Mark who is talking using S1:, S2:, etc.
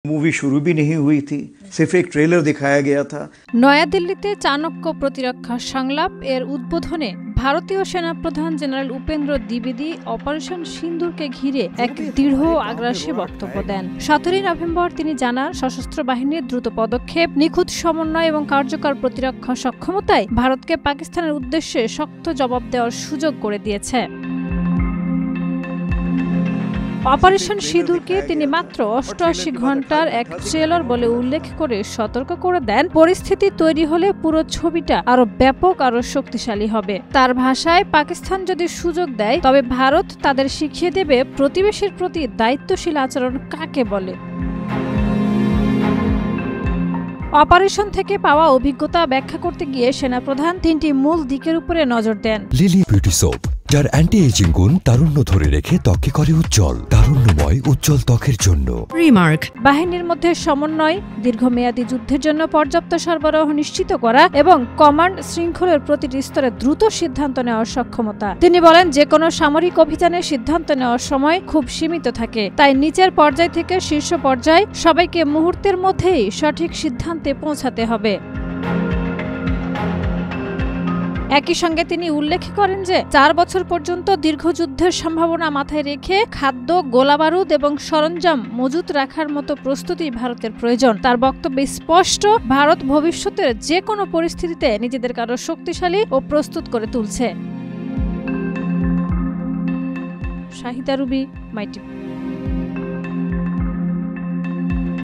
S1: Movie शुरू भी नहीं हुई थी, सिर्फ एक ट्रेलर दिखाया गया था।
S2: নয়াদিল্লিতে চাণক্য প্রতিরক্ষা সংলাপ এর উদ্বোধনে ভারতীয় সেনাপ্রধান জেনারেল উপেন্দ্র দ্বিবেদী অপারেশন সিন্দুরকে ঘিরে এক দৃঢ় আগ্রাসী বক্তব্য দেন। 17 নভেম্বর তিনি জানান, সশস্ত্র বাহিনীর দ্রুত পদক্ষেপ, নিখুঁত সমন্বয় এবং কার্যকর প্রতিরক্ষা সক্ষমতায় ভারতকে পাকিস্তানের উদ্দেশ্যে শক্ত জবাব দেওয়ার সুযোগ করে দিয়েছে। অপারেশন সিঁদুরকে তিনি মাত্র 88 ঘন্টার এক ট্রেলার বলে উল্লেখ করে সতর্ক করে দেন, পরিস্থিতি তৈরি হলে পুরো ছবিটা আরো ব্যাপক, আরো শক্তিশালী হবে। তার ভাষায়, পাকিস্তান যদি সুযোগ দেয় তবে ভারত তাদের শিখিয়ে দেবে প্রতিবেশীর প্রতি দায়িত্বশীল আচরণ কাকে বলে। অপারেশন থেকে পাওয়া অভিজ্ঞতা ব্যাখ্যা করতে গিয়ে সেনাপ্রধান 3টি মূল দিকের উপরে নজর দেন।
S3: লিলি বিউটি সোপ, যার অ্যান্টি এজিং গুণ তারুণ্য ধরে রেখে ত্বককে করে উজ্জ্বল, তারুণ্যময় উজ্জ্বল ত্বকের জন্য।
S2: রিমার্ক, বাহিনীর মধ্যে সমন্বয়, দীর্ঘমেয়াদী যুদ্ধের জন্য পর্যাপ্ত সরবরাহ নিশ্চিত করা এবং কমান্ড শৃঙ্খলের প্রতিটি স্তরে দ্রুত সিদ্ধান্ত নেওয়ার সক্ষমতা। তিনি বলেন, যে কোনো সামরিক অভিযানে সিদ্ধান্ত নেওয়ার সময় খুব সীমিত থাকে, তাই নিচের পর্যায় থেকে শীর্ষ পর্যায় সবাইকে মুহূর্তের মধ্যেই সঠিক সিদ্ধান্তে পৌঁছাতে হবে। একই সঙ্গে তিনি উল্লেখ করেন যে 4 বছর পর্যন্ত দীর্ঘ যুদ্ধের সম্ভাবনা মাথায় রেখে খাদ্য, গোলাবারুদ এবং সরঞ্জাম মজুত রাখার মতো প্রস্তুতি ভারতের প্রয়োজন। তার বক্তব্যে স্পষ্ট, ভারত ভবিষ্যতের যে কোনো পরিস্থিতিতে নিজেদেরকে আরো শক্তিশালী ও প্রস্তুত করে তুলছে। শাহিদা রুবি, মাই টিভি।